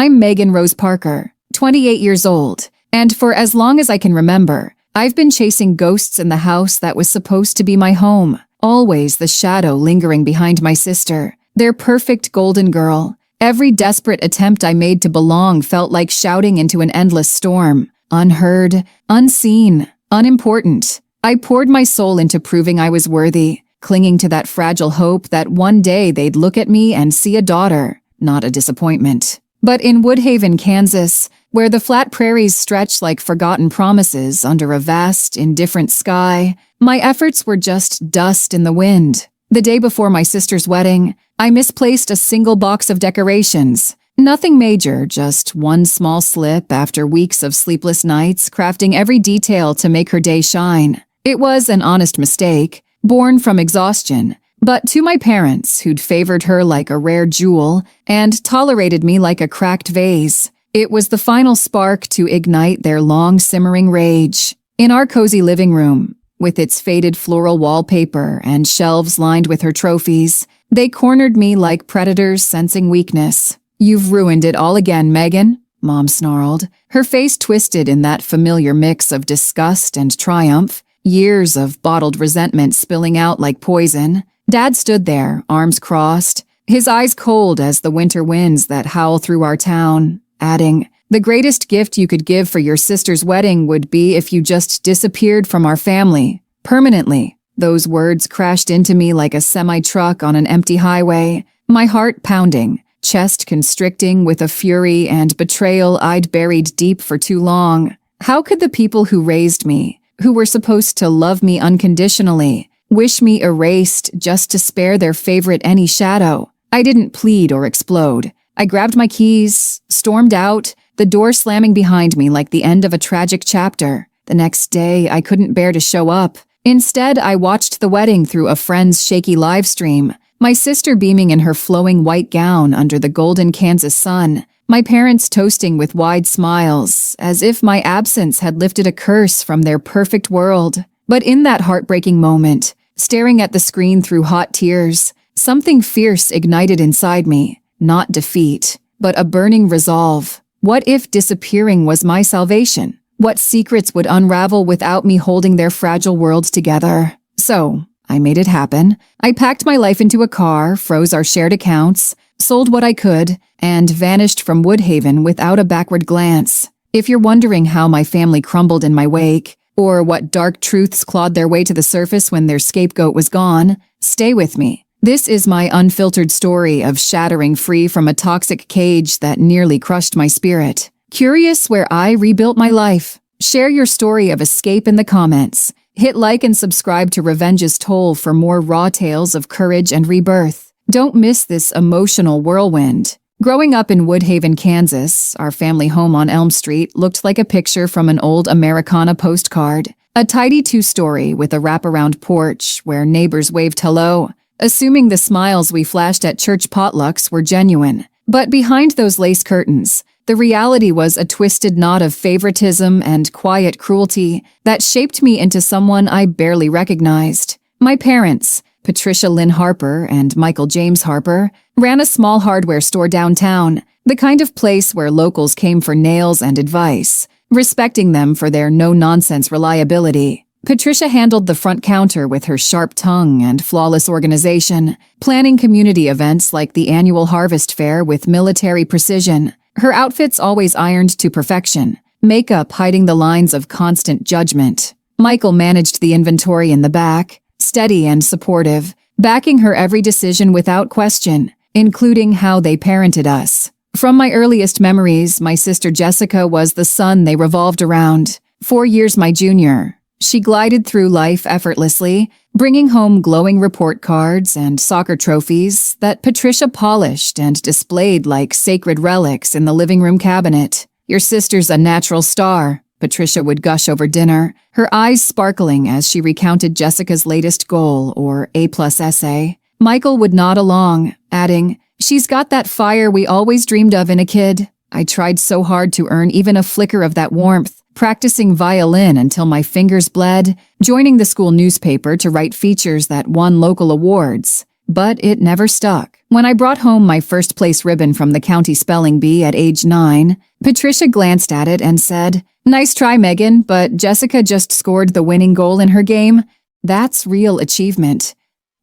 I'm Megan Rose Parker, 28 years old, and for as long as I can remember, I've been chasing ghosts in the house that was supposed to be my home, always the shadow lingering behind my sister, their perfect golden girl. Every desperate attempt I made to belong felt like shouting into an endless storm, unheard, unseen, unimportant. I poured my soul into proving I was worthy, clinging to that fragile hope that one day they'd look at me and see a daughter, not a disappointment. But in Woodhaven, Kansas, where the flat prairies stretch like forgotten promises under a vast, indifferent sky, my efforts were just dust in the wind. The day before my sister's wedding, I misplaced a single box of decorations. Nothing major, just one small slip after weeks of sleepless nights crafting every detail to make her day shine. It was an honest mistake, born from exhaustion. But to my parents, who'd favored her like a rare jewel and tolerated me like a cracked vase, it was the final spark to ignite their long simmering rage. In our cozy living room, with its faded floral wallpaper and shelves lined with her trophies, they cornered me like predators sensing weakness. "You've ruined it all again, Megan," Mom snarled, her face twisted in that familiar mix of disgust and triumph, years of bottled resentment spilling out like poison. Dad stood there, arms crossed, his eyes cold as the winter winds that howl through our town, adding, "The greatest gift you could give for your sister's wedding would be if you just disappeared from our family, permanently." Those words crashed into me like a semi-truck on an empty highway, my heart pounding, chest constricting with a fury and betrayal I'd buried deep for too long. How could the people who raised me, who were supposed to love me unconditionally, wish me erased just to spare their favorite any shadow? I didn't plead or explode. I grabbed my keys, stormed out, the door slamming behind me like the end of a tragic chapter. The next day, I couldn't bear to show up. Instead, I watched the wedding through a friend's shaky live stream, my sister beaming in her flowing white gown under the golden Kansas sun, my parents toasting with wide smiles, as if my absence had lifted a curse from their perfect world. But in that heartbreaking moment, staring at the screen through hot tears, something fierce ignited inside me. Not defeat, but a burning resolve. What if disappearing was my salvation? What secrets would unravel without me holding their fragile world together? So, I made it happen. I packed my life into a car, froze our shared accounts, sold what I could, and vanished from Woodhaven without a backward glance. If you're wondering how my family crumbled in my wake, or what dark truths clawed their way to the surface when their scapegoat was gone, stay with me. This is my unfiltered story of shattering free from a toxic cage that nearly crushed my spirit. Curious where I rebuilt my life? Share your story of escape in the comments. Hit like and subscribe to Revenge's Toll for more raw tales of courage and rebirth. Don't miss this emotional whirlwind. Growing up in Woodhaven, Kansas, our family home on Elm Street looked like a picture from an old Americana postcard. A tidy two-story with a wraparound porch where neighbors waved hello, assuming the smiles we flashed at church potlucks were genuine. But behind those lace curtains, the reality was a twisted knot of favoritism and quiet cruelty that shaped me into someone I barely recognized. My parents, Patricia Lynn Harper and Michael James Harper, ran a small hardware store downtown, the kind of place where locals came for nails and advice, respecting them for their no-nonsense reliability. Patricia handled the front counter with her sharp tongue and flawless organization, planning community events like the annual Harvest Fair with military precision. Her outfits always ironed to perfection, makeup hiding the lines of constant judgment. Michael managed the inventory in the back, steady and supportive, backing her every decision without question, including how they parented us. From my earliest memories, my sister Jessica was the sun they revolved around. 4 years my junior. She glided through life effortlessly, bringing home glowing report cards and soccer trophies that Patricia polished and displayed like sacred relics in the living room cabinet. "Your sister's a natural star," Patricia would gush over dinner, her eyes sparkling as she recounted Jessica's latest goal or A+ essay. Michael would nod along, adding, "She's got that fire we always dreamed of in a kid." I tried so hard to earn even a flicker of that warmth, practicing violin until my fingers bled, joining the school newspaper to write features that won local awards. but it never stuck. When I brought home my first place ribbon from the county spelling bee at age 9, Patricia glanced at it and said, "Nice try, Megan, but Jessica just scored the winning goal in her game. That's real achievement."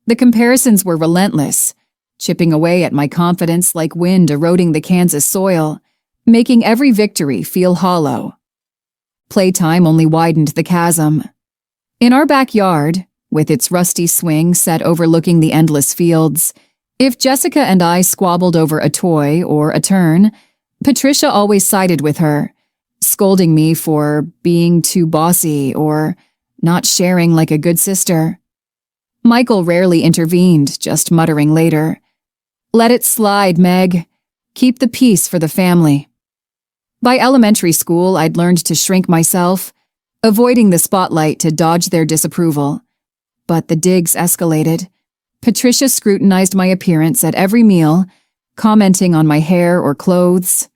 The comparisons were relentless, chipping away at my confidence like wind eroding the Kansas soil, making every victory feel hollow. Playtime only widened the chasm. In our backyard, with its rusty swing set overlooking the endless fields, if Jessica and I squabbled over a toy or a turn, Patricia always sided with her, scolding me for being too bossy or not sharing like a good sister. Michael rarely intervened, just muttering later, "Let it slide, Meg. Keep the peace for the family." By elementary school, I'd learned to shrink myself, avoiding the spotlight to dodge their disapproval. But the digs escalated. Patricia scrutinized my appearance at every meal, commenting on my hair or clothes.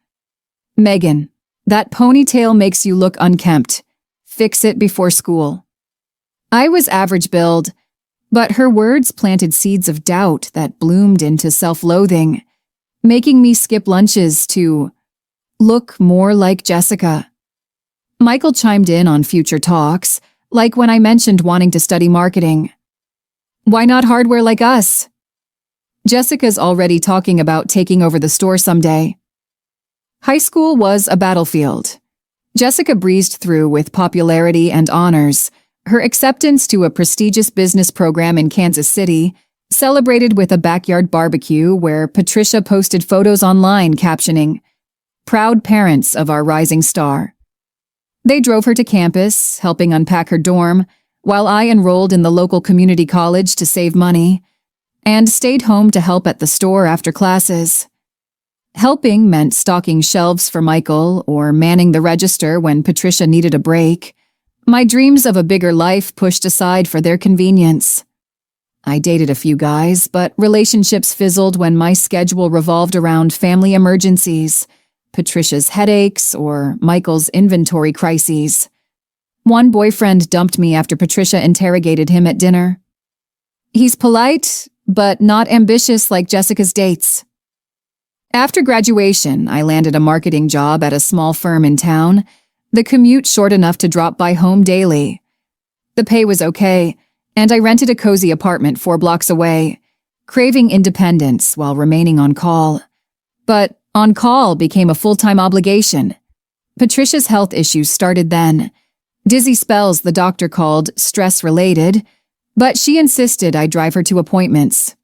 "Megan, that ponytail makes you look unkempt. Fix it before school." I was average build, but her words planted seeds of doubt that bloomed into self-loathing, making me skip lunches to look more like Jessica. Michael chimed in on future talks, like when I mentioned wanting to study marketing. "Why not hardware like us?" "Jessica's already talking about taking over the store someday." High school was a battlefield. Jessica breezed through with popularity and honors, her acceptance to a prestigious business program in Kansas City, celebrated with a backyard barbecue where Patricia posted photos online captioning, "Proud parents of our rising star." They drove her to campus, helping unpack her dorm, while I enrolled in the local community college to save money, and stayed home to help at the store after classes. Helping meant stocking shelves for Michael or manning the register when Patricia needed a break. My dreams of a bigger life pushed aside for their convenience. I dated a few guys, but relationships fizzled when my schedule revolved around family emergencies, Patricia's headaches, or Michael's inventory crises. One boyfriend dumped me after Patricia interrogated him at dinner. "He's polite, but not ambitious like Jessica's dates." After graduation, I landed a marketing job at a small firm in town, the commute short enough to drop by home daily. The pay was okay, and I rented a cozy apartment 4 blocks away, craving independence while remaining on call. But on call became a full-time obligation. Patricia's health issues started then. Dizzy spells the doctor called stress-related, but she insisted I drive her to appointments.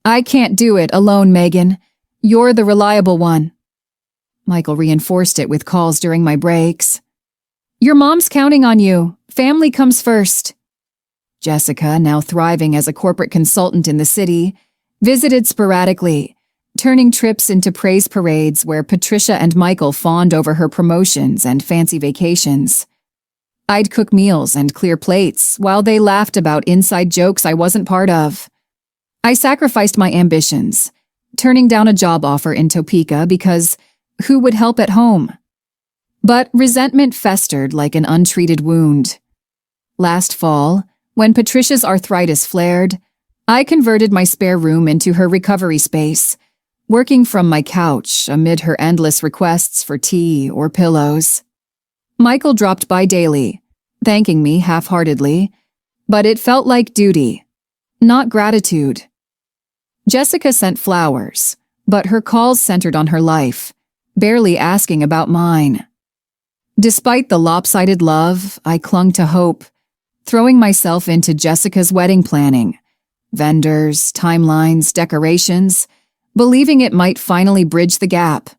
"I can't do it alone, Megan. You're the reliable one." Michael reinforced it with calls during my breaks. "Your mom's counting on you. Family comes first." Jessica, now thriving as a corporate consultant in the city, visited sporadically, turning trips into praise parades where Patricia and Michael fawned over her promotions and fancy vacations. I'd cook meals and clear plates while they laughed about inside jokes I wasn't part of. I sacrificed my ambitions, turning down a job offer in Topeka because who would help at home? But resentment festered like an untreated wound. Last fall, when Patricia's arthritis flared, I converted my spare room into her recovery space, working from my couch amid her endless requests for tea or pillows. Michael dropped by daily, thanking me half-heartedly, but it felt like duty, not gratitude. Jessica sent flowers, but her calls centered on her life, barely asking about mine. Despite the lopsided love, I clung to hope, throwing myself into Jessica's wedding planning, vendors, timelines, decorations, believing it might finally bridge the gap.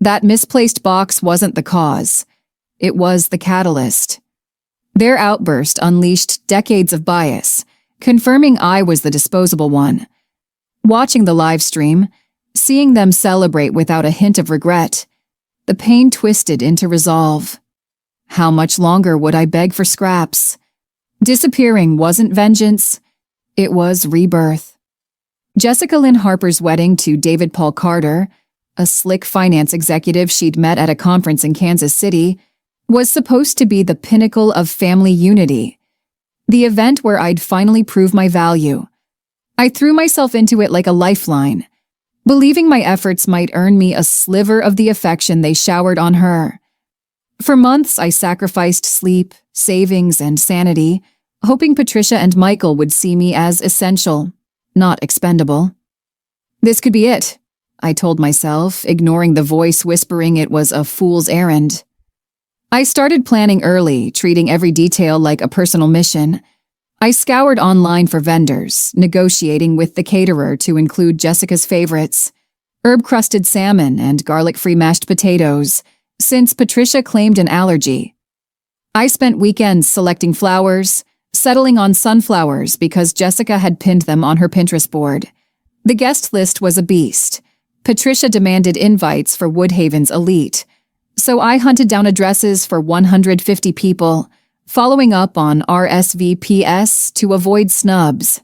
That misplaced box wasn't the cause. It was the catalyst. Their outburst unleashed decades of bias, confirming I was the disposable one. Watching the live stream, seeing them celebrate without a hint of regret, the pain twisted into resolve. How much longer would I beg for scraps? Disappearing wasn't vengeance, it was rebirth. Jessica Lynn Harper's wedding to David Paul Carter, a slick finance executive she'd met at a conference in Kansas City, was supposed to be the pinnacle of family unity, the event where I'd finally prove my value. I threw myself into it like a lifeline, believing my efforts might earn me a sliver of the affection they showered on her. For months, I sacrificed sleep, savings, and sanity, hoping Patricia and Michael would see me as essential, not expendable. This could be it, I told myself, ignoring the voice whispering it was a fool's errand. I started planning early, treating every detail like a personal mission. I scoured online for vendors, negotiating with the caterer to include Jessica's favorites, herb-crusted salmon and garlic-free mashed potatoes, since Patricia claimed an allergy. I spent weekends selecting flowers, settling on sunflowers because Jessica had pinned them on her Pinterest board. The guest list was a beast. Patricia demanded invites for Woodhaven's elite, so I hunted down addresses for 150 people, following up on RSVPs to avoid snubs.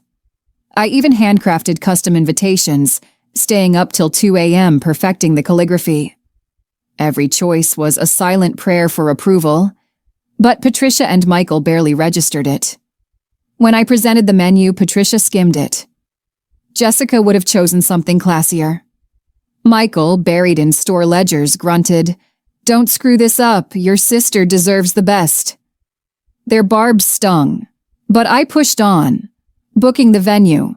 I even handcrafted custom invitations, staying up till 2 a.m. perfecting the calligraphy. Every choice was a silent prayer for approval, but Patricia and Michael barely registered it. When I presented the menu, Patricia skimmed it. Jessica would have chosen something classier. Michael, buried in store ledgers, grunted, "Don't screw this up, your sister deserves the best." Their barbs stung, but I pushed on, booking the venue,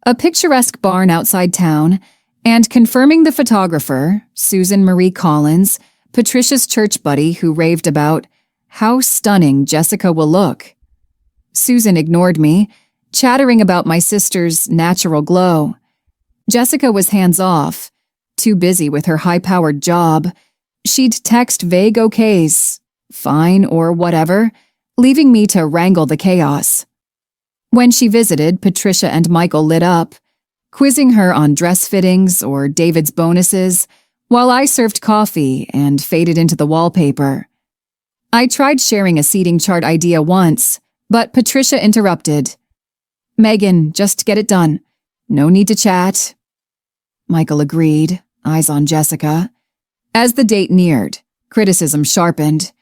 a picturesque barn outside town, and confirming the photographer, Susan Marie Collins, Patricia's church buddy who raved about how stunning Jessica will look. Susan ignored me, chattering about my sister's natural glow. Jessica was hands-off, too busy with her high-powered job. She'd text vague okays, fine or whatever, leaving me to wrangle the chaos. When she visited, Patricia and Michael lit up, quizzing her on dress fittings or David's bonuses, while I served coffee and faded into the wallpaper. I tried sharing a seating chart idea once, but Patricia interrupted. "Megan, just get it done. No need to chat." Michael agreed, eyes on Jessica. As the date neared, criticism sharpened.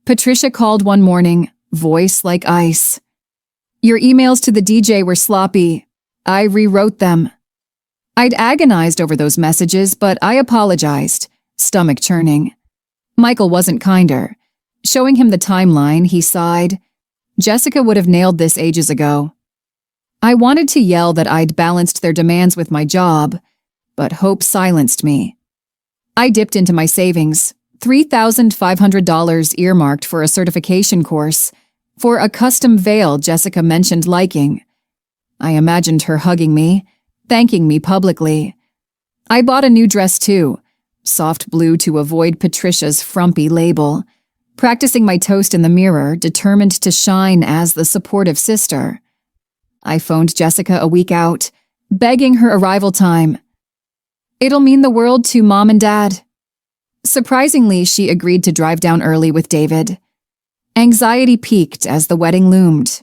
Patricia called one morning, voice like ice. "Your emails to the DJ were sloppy. I rewrote them." I'd agonized over those messages, but I apologized, stomach churning. Michael wasn't kinder. Showing him the timeline, he sighed. Jessica would have nailed this ages ago. I wanted to yell that I'd balanced their demands with my job, but hope silenced me. I dipped into my savings, $3,500 earmarked for a certification course, for a custom veil Jessica mentioned liking. I imagined her hugging me, thanking me publicly. I bought a new dress too, soft blue to avoid Patricia's frumpy label, practicing my toast in the mirror, determined to shine as the supportive sister. I phoned Jessica a week out, begging her arrival time. "It'll mean the world to Mom and Dad." Surprisingly, she agreed to drive down early with David. Anxiety peaked as the wedding loomed.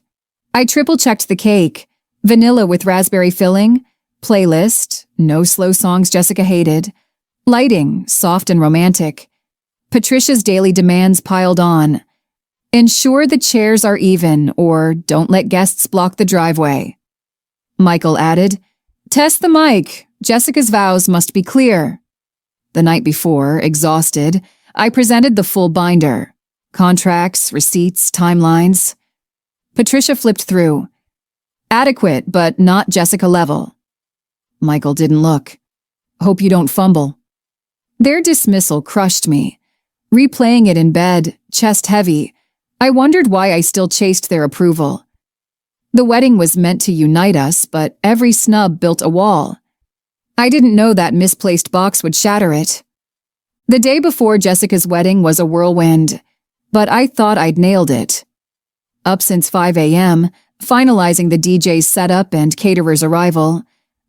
I triple-checked the cake, vanilla with raspberry filling, playlist, no slow songs Jessica hated, lighting, soft and romantic. Patricia's daily demands piled on. Ensure the chairs are even, or don't let guests block the driveway. Michael added, "Test the mic. Jessica's vows must be clear." The night before, exhausted, I presented the full binder. Contracts, receipts, timelines. Patricia flipped through. "Adequate, but not Jessica level." Michael didn't look. "Hope you don't fumble." Their dismissal crushed me. Replaying it in bed, chest heavy, I wondered why I still chased their approval. The wedding was meant to unite us, but every snub built a wall. I didn't know that misplaced box would shatter it. The day before Jessica's wedding was a whirlwind, but I thought I'd nailed it. Up since 5 a.m., finalizing the DJ's setup and caterer's arrival,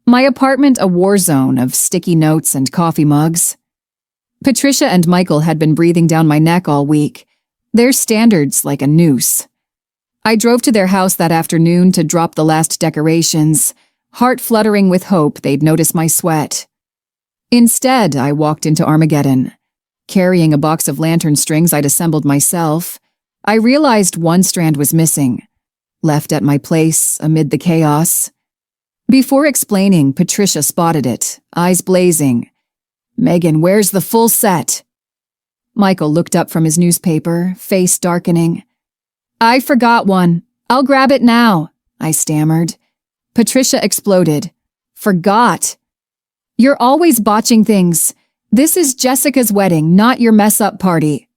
my apartment a war zone of sticky notes and coffee mugs. Patricia and Michael had been breathing down my neck all week, their standards like a noose. I drove to their house that afternoon to drop the last decorations, heart fluttering with hope they'd notice my sweat. Instead, I walked into Armageddon. Carrying a box of lantern strings I'd assembled myself, I realized one strand was missing, left at my place amid the chaos. Before explaining, Patricia spotted it, eyes blazing. "Megan, where's the full set?" Michael looked up from his newspaper, face darkening. "I forgot one. I'll grab it now," I stammered. Patricia exploded. "Forgot? You're always botching things. This is Jessica's wedding, not your mess-up party."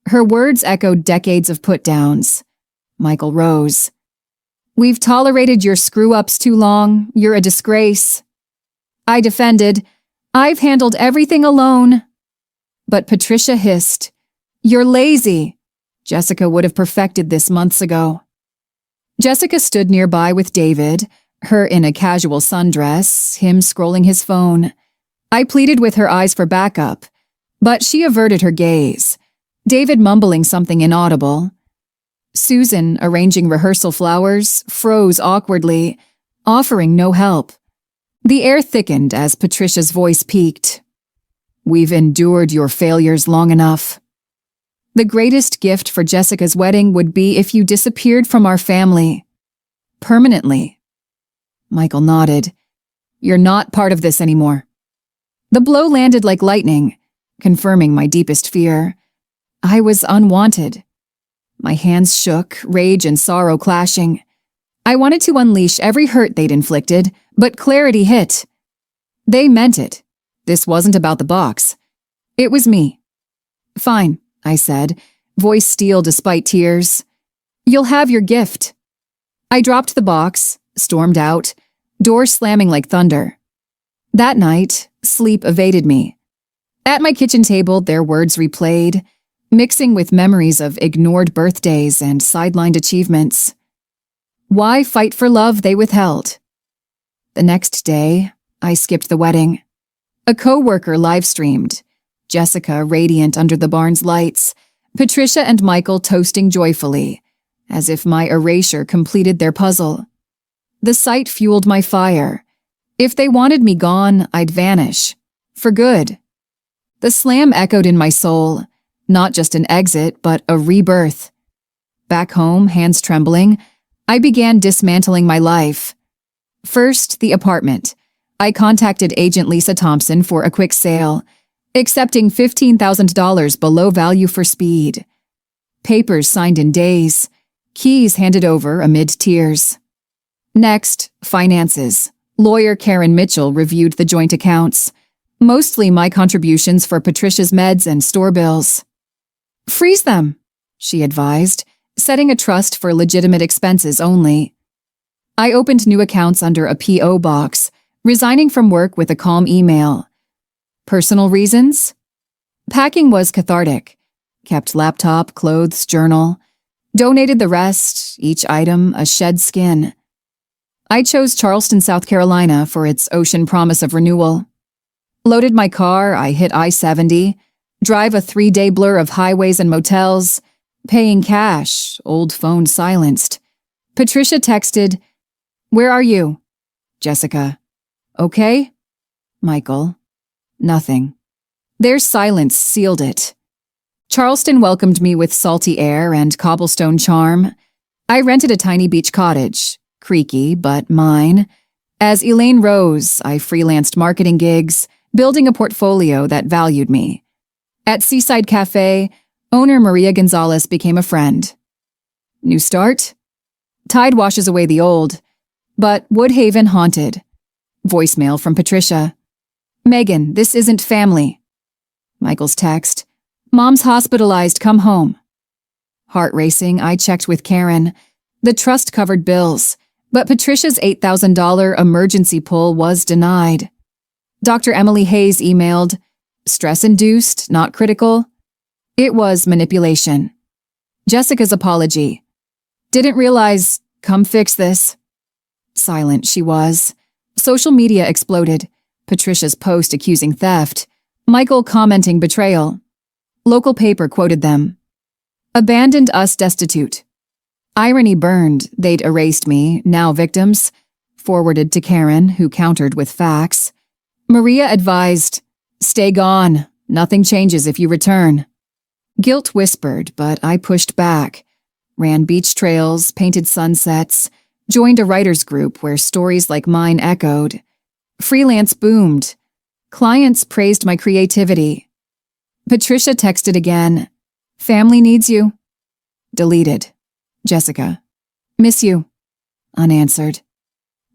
Her words echoed decades of put-downs. Michael rose. "We've tolerated your screw-ups too long. You're a disgrace." I defended. "I've handled everything alone." But Patricia hissed. "You're lazy. Jessica would have perfected this months ago." Jessica stood nearby with David, her in a casual sundress, him scrolling his phone. I pleaded with her eyes for backup, but she averted her gaze, David mumbling something inaudible. Susan, arranging rehearsal flowers, froze awkwardly, offering no help. The air thickened as Patricia's voice peaked. "We've endured your failures long enough. The greatest gift for Jessica's wedding would be if you disappeared from our family. Permanently." Michael nodded. "You're not part of this anymore." The blow landed like lightning, confirming my deepest fear. I was unwanted. My hands shook, rage and sorrow clashing. I wanted to unleash every hurt they'd inflicted, but clarity hit. They meant it. This wasn't about the box. It was me. "Fine," I said, voice steel despite tears. "You'll have your gift." I dropped the box, stormed out, door slamming like thunder. That night, sleep evaded me. At my kitchen table, their words replayed, mixing with memories of ignored birthdays and sidelined achievements. Why fight for love they withheld? The next day, I skipped the wedding. A co-worker live-streamed, Jessica radiant under the barn's lights, Patricia and Michael toasting joyfully, as if my erasure completed their puzzle. The sight fueled my fire. If they wanted me gone, I'd vanish. For good. The slam echoed in my soul, not just an exit, but a rebirth. Back home, hands trembling, I began dismantling my life. First, the apartment. I contacted agent Lisa Thompson for a quick sale, accepting $15,000 below value for speed. Papers signed in days, keys handed over amid tears. Next, finances. Lawyer Karen Mitchell reviewed the joint accounts, mostly my contributions for Patricia's meds and store bills. "Freeze them," she advised, setting a trust for legitimate expenses only. I opened new accounts under a P.O. box, resigning from work with a calm email. Personal reasons? Packing was cathartic. Kept laptop, clothes, journal. Donated the rest, each item a shed skin. I chose Charleston, South Carolina for its ocean promise of renewal. Loaded my car, I hit I-70, drive a 3-day blur of highways and motels, paying cash, old phone silenced. Patricia texted, "Where are you?" Jessica, "Okay?" Michael, "Nothing." Their silence sealed it. Charleston welcomed me with salty air and cobblestone charm. I rented a tiny beach cottage, creaky but mine. As Elaine rose, I freelanced marketing gigs, building a portfolio that valued me. At Seaside Cafe, owner Maria Gonzalez became a friend. New start? Tide washes away the old, but Woodhaven haunted. Voicemail from Patricia. "Megan, this isn't family." Michael's text. "Mom's hospitalized, come home." Heart racing, I checked with Karen. The trust covered bills, but Patricia's $8,000 emergency pull was denied. Dr. Emily Hayes emailed, "Stress-induced, not critical." It was manipulation. Jessica's apology. "Didn't realize, come fix this." Silent she was. Social media exploded. Patricia's post accusing theft. Michael commenting betrayal. Local paper quoted them. "Abandoned us destitute." Irony burned. They'd erased me, now victims. Forwarded to Karen, who countered with facts. Maria advised, "Stay gone. Nothing changes if you return." Guilt whispered, but I pushed back. Ran beach trails, painted sunsets, Joined a writer's group where stories like mine echoed. Freelance boomed. Clients praised my creativity. Patricia texted again. Family needs you. Deleted. Jessica. Miss you. Unanswered.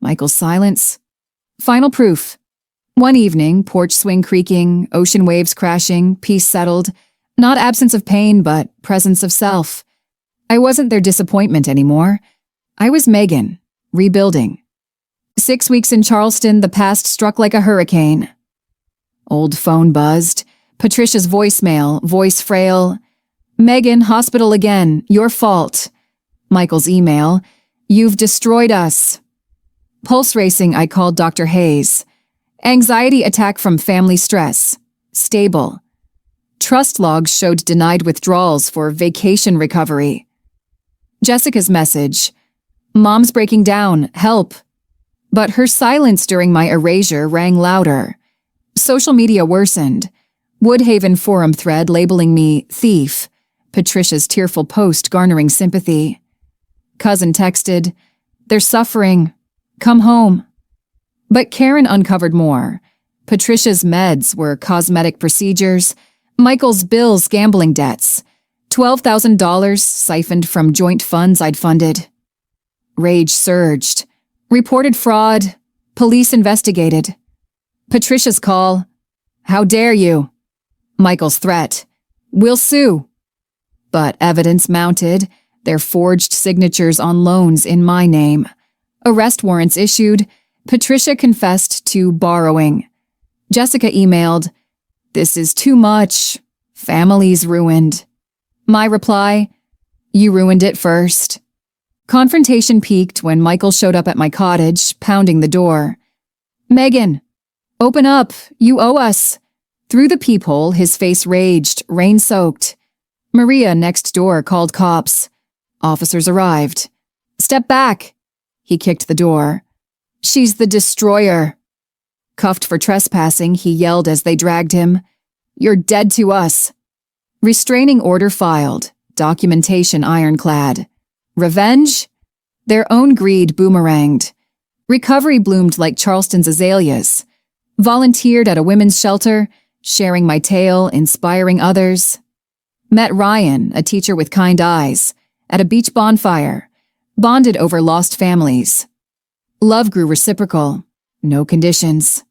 Michael's silence. Final proof. One evening, porch swing creaking, ocean waves crashing, peace settled. Not absence of pain, but presence of self. I wasn't their disappointment anymore. I was Megan, rebuilding. 6 weeks in Charleston, the past struck like a hurricane. Old phone buzzed. Patricia's voicemail, voice frail. Megan, hospital again, your fault. Michael's email, you've destroyed us. Pulse racing, I called Dr. Hayes. Anxiety attack from family stress. Stable. Trust logs showed denied withdrawals for vacation recovery. Jessica's message, Mom's breaking down, help. But her silence during my erasure rang louder. Social media worsened. Woodhaven forum thread labeling me thief. Patricia's tearful post garnering sympathy. Cousin texted, they're suffering. Come home. But Karen uncovered more. Patricia's meds were cosmetic procedures. Michael's bills gambling debts. $12,000 siphoned from joint funds I'd funded. Rage surged. Reported fraud. Police investigated. Patricia's call. How dare you? Michael's threat. We'll sue. But evidence mounted. Their forged signatures on loans in my name. Arrest warrants issued. Patricia confessed to borrowing. Jessica emailed, this is too much. Family's ruined. My reply, you ruined it first. Confrontation peaked when Michael showed up at my cottage, pounding the door. Megan, open up. You owe us. Through the peephole, his face raged, rain-soaked. Maria next door called cops. Officers arrived. Step back. He kicked the door. She's the destroyer. Cuffed for trespassing, he yelled as they dragged him. You're dead to us. Restraining order filed. Documentation ironclad. Revenge? Their own greed boomeranged. Recovery bloomed like Charleston's azaleas. Volunteered at a women's shelter, sharing my tale, inspiring others. Met Ryan, a teacher with kind eyes, at a beach bonfire. Bonded over lost families. Love grew reciprocal. No conditions.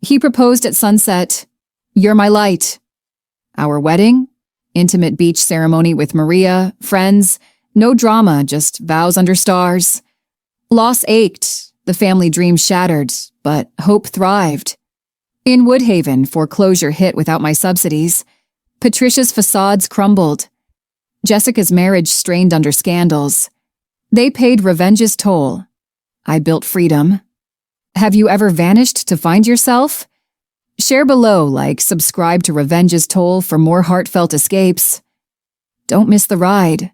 He proposed at sunset. You're my light. Our wedding? Intimate beach ceremony with Maria, friends. No drama, just vows under stars. Loss ached. The family dream shattered, but hope thrived. In Woodhaven, foreclosure hit without my subsidies. Patricia's facades crumbled. Jessica's marriage strained under scandals. They paid revenge's toll. I built freedom. Have you ever vanished to find yourself? Share below, like, subscribe to Revenge's Toll for more heartfelt escapes. Don't miss the ride.